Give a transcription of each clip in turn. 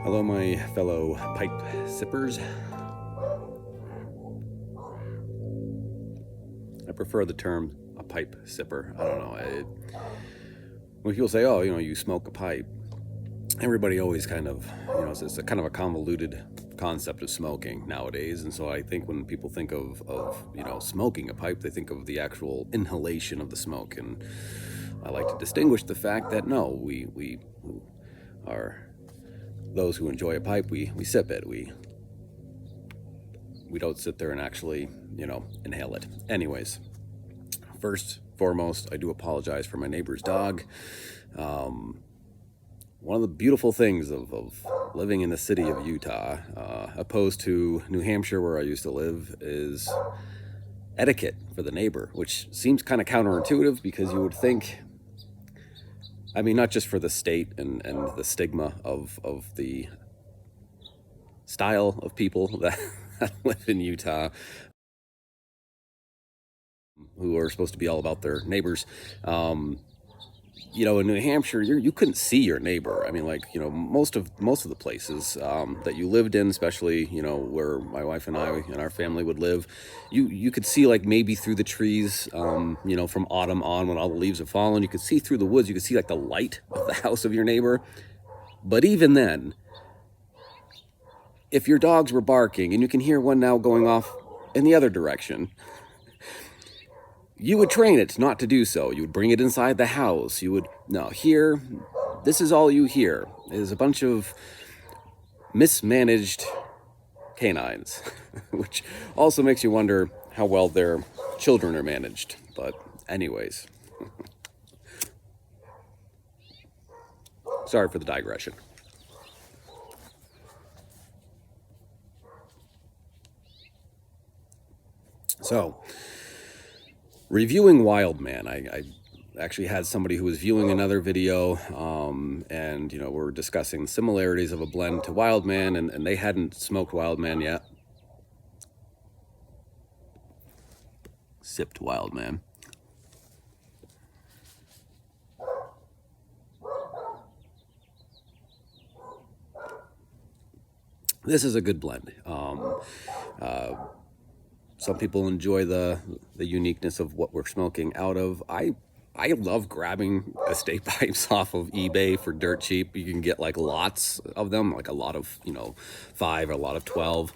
Hello, my fellow pipe sippers. I prefer the term a pipe sipper. I don't know. When people say, "Oh, you smoke a pipe," everybody always kind of, it's a kind of a convoluted concept of smoking nowadays. And so I think when people think of smoking a pipe, they think of the actual inhalation of the smoke. And I like to distinguish the fact that no, we are those who enjoy a pipe. We sip it. We don't sit there and actually inhale it. Anyways, first foremost, I do apologize for my neighbor's dog. One of the beautiful things of living in the city of Utah, opposed to New Hampshire where I used to live, is etiquette for the neighbor, which seems kind of counterintuitive because you would think, not just for the state and the stigma of the style of people that live in Utah, who are supposed to be all about their neighbors. In New Hampshire, you couldn't see your neighbor. Most of the places that you lived in, especially, where my wife and I and our family would live, you could see maybe through the trees, from autumn on when all the leaves have fallen. You could see through the woods. You could see the light of the house of your neighbor. But even then, if your dogs were barking and you can hear one now going off in the other direction, you would train it not to do so. You would bring it inside the house. Here, this is all you hear is a bunch of mismanaged canines, which also makes you wonder how well their children are managed. But anyways, sorry for the digression. So, reviewing Wildman, I actually had somebody who was viewing another video, and we're discussing similarities of a blend to Wildman, and they hadn't smoked Wildman yet. Sipped Wildman. This is a good blend. Some people enjoy the uniqueness of what we're smoking out of. I love grabbing estate pipes off of eBay for dirt cheap. You can get lots of them, a lot of 5, a lot of 12,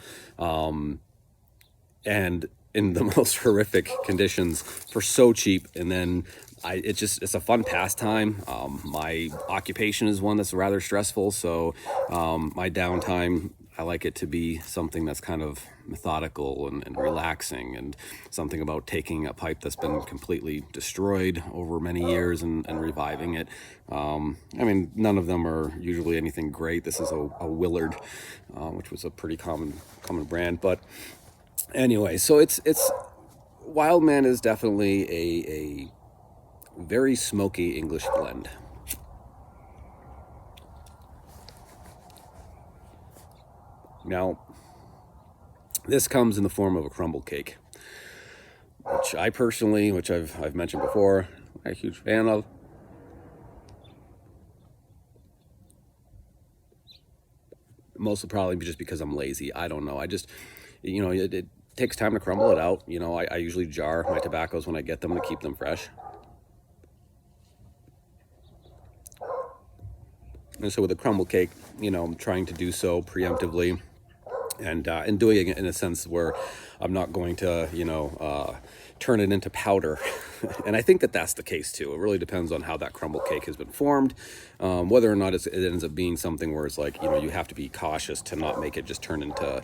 and in the most horrific conditions for so cheap. And then it's a fun pastime. My occupation is one that's rather stressful, so my downtime, I like it to be something that's kind of methodical and relaxing, and something about taking a pipe that's been completely destroyed over many years and reviving it. None of them are usually anything great. This is a Willard, which was a pretty common brand. But anyway, so it's Wildman is definitely a very smoky English blend. Now, this comes in the form of a crumble cake, which I personally, which I've mentioned before, I'm a huge fan of. Mostly probably just because I'm lazy. I don't know. I just, it takes time to crumble it out. I usually jar my tobaccos when I get them to keep them fresh. And so with a crumble cake, I'm trying to do so preemptively, and doing it in a sense where I'm not going to, turn it into powder. And I think that's the case too. It really depends on how that crumble cake has been formed, whether or not it ends up being something where it's you have to be cautious to not make it just turn into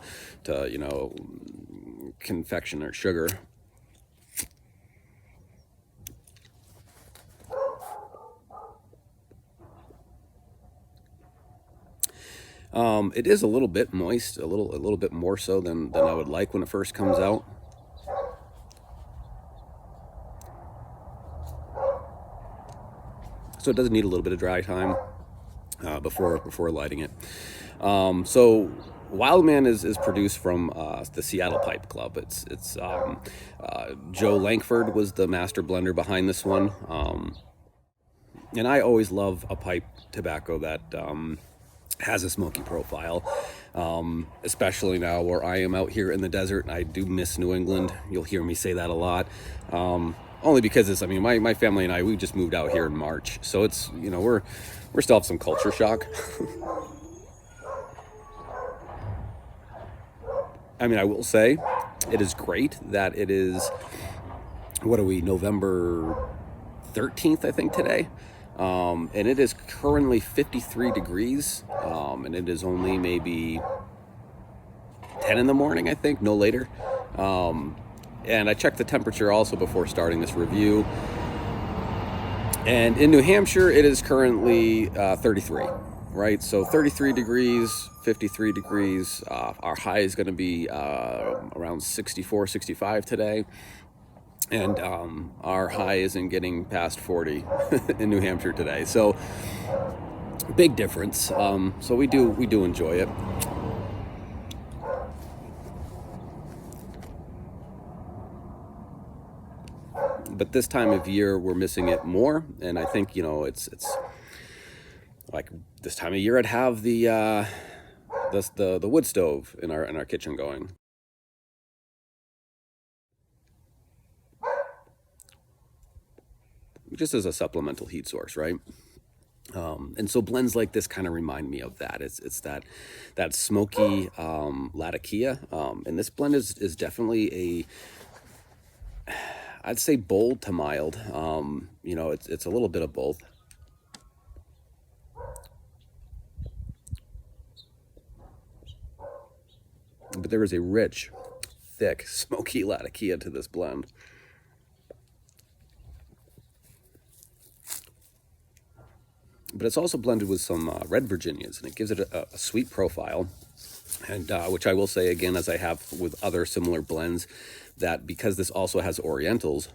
confection or sugar. It is a little bit moist, a little bit more so than I would like when it first comes out. So it does need a little bit of dry time before lighting it. So Wildman is produced from the Seattle Pipe Club. It's Joe Lankford was the master blender behind this one. And I always love a pipe tobacco that has a smoky profile, especially now where I am out here in the desert. I do miss New England. You'll hear me say that a lot. Only because it's, I mean, my family and I, we just moved out here in March. So it's, you know, we're still have some culture shock. I mean, I will say it is great that it is, what are we, November 13th, I think, today. And it is currently 53 degrees, and it is only maybe 10 in the morning, I think, no later. And I checked the temperature also before starting this review. And in New Hampshire, it is currently 33, right? So 33 degrees, 53 degrees. Our high is going to be around 64, 65 today. And our high isn't getting past 40 in New Hampshire today. So big difference. So we do enjoy it. But this time of year, we're missing it more. And I think, you know, it's like this time of year, I'd have the wood stove in our kitchen going. Just as a supplemental heat source, right? And so blends like this kind of remind me of that. It's that smoky Latakia, and this blend is definitely I'd say bold to mild. You know, it's a little bit of both. But there is a rich, thick, smoky Latakia to this blend. But it's also blended with some red Virginias, and it gives it a sweet profile. And which I will say again, as I have with other similar blends, that because this also has Orientals,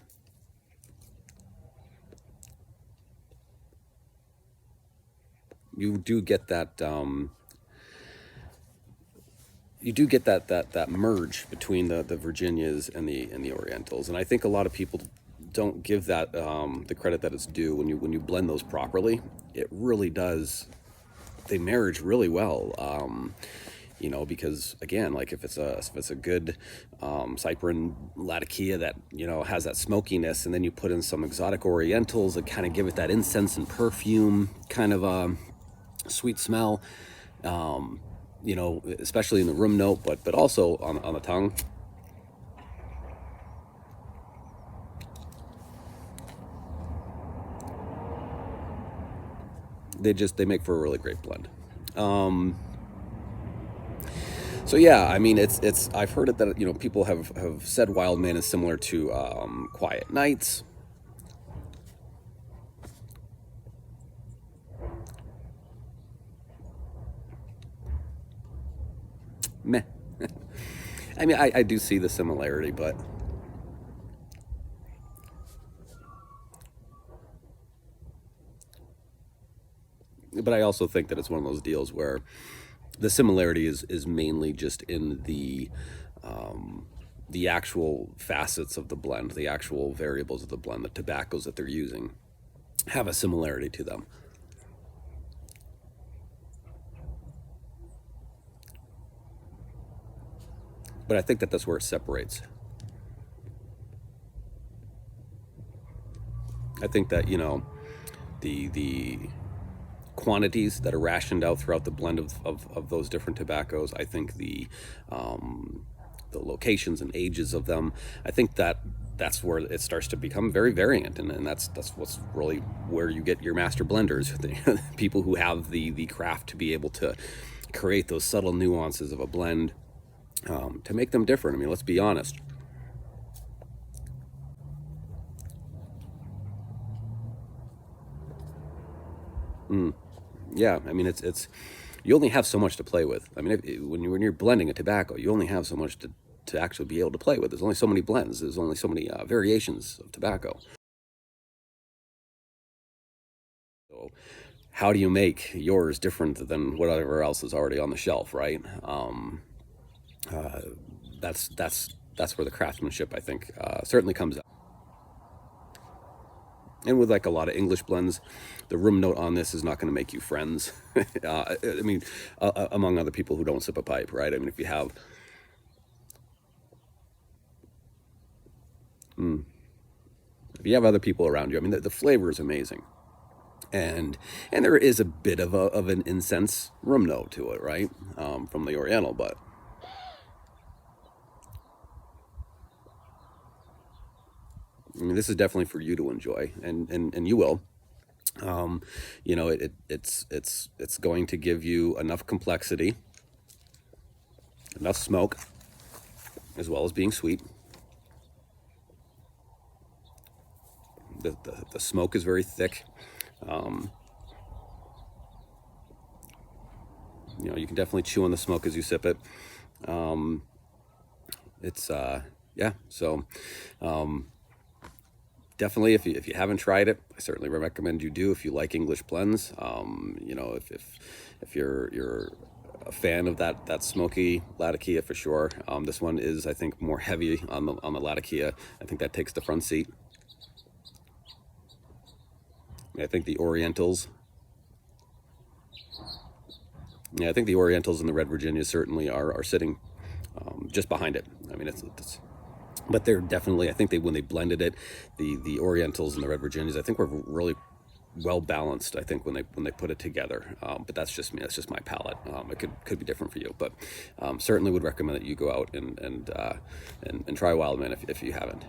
you do get that that merge between the Virginias and the Orientals. And I think a lot of people don't give that the credit that it's due. When you blend those properly, it really does, they marriage really well. You know, because again, like if it's a good Cypern Latakia that, you know, has that smokiness, and then you put in some exotic Orientals that kind of give it that incense and perfume kind of sweet smell, you know, especially in the room note, but also on the tongue. They make for a really great blend. So yeah, I mean, it's I've heard it that, you know, people have said Wildman is similar to Quiet Nights. Meh. I mean, I do see the similarity, but I also think that it's one of those deals where the similarity is mainly just in the actual facets of the blend, the actual variables of the blend, the tobaccos that they're using have a similarity to them. But I think that that's where it separates. I think that, you know, the quantities that are rationed out throughout the blend of those different tobaccos, I think the locations and ages of them, I think that's where it starts to become very variant, and that's what's really where you get your master blenders, the people who have the craft to be able to create those subtle nuances of a blend, to make them different. I mean, let's be honest. Yeah, I mean, it's you only have so much to play with. I mean, when you're blending a tobacco, you only have so much to actually be able to play with. There's only so many blends. There's only so many variations of tobacco. So, how do you make yours different than whatever else is already on the shelf, right? Uh, that's where the craftsmanship, I think, certainly comes out. And with like a lot of English blends, the room note on this is not going to make you friends. I mean, among other people who don't sip a pipe, right? I mean, if you have, other people around you, I mean, the flavor is amazing. And there is a bit of an incense room note to it, right? From the Oriental, but I mean, this is definitely for you to enjoy, and you will. You know, it's going to give you enough complexity, enough smoke, as well as being sweet. The smoke is very thick. You know, you can definitely chew on the smoke as you sip it. It's yeah. So definitely, if you haven't tried it, I certainly recommend you do. If you like English blends, you know, if you're a fan of that smoky Latakia, for sure. This one is, I think, more heavy on the Latakia. I think that takes the front seat. I think the Orientals. Yeah, I think the Orientals and the Red Virginia certainly are sitting just behind it. I mean, but they're definitely, I think when they blended it, the Orientals and the Red Virginias, I think were really well balanced. I think when they put it together. But that's just me. That's just my palate. It could be different for you, but certainly would recommend that you go out and try Wildman if you haven't.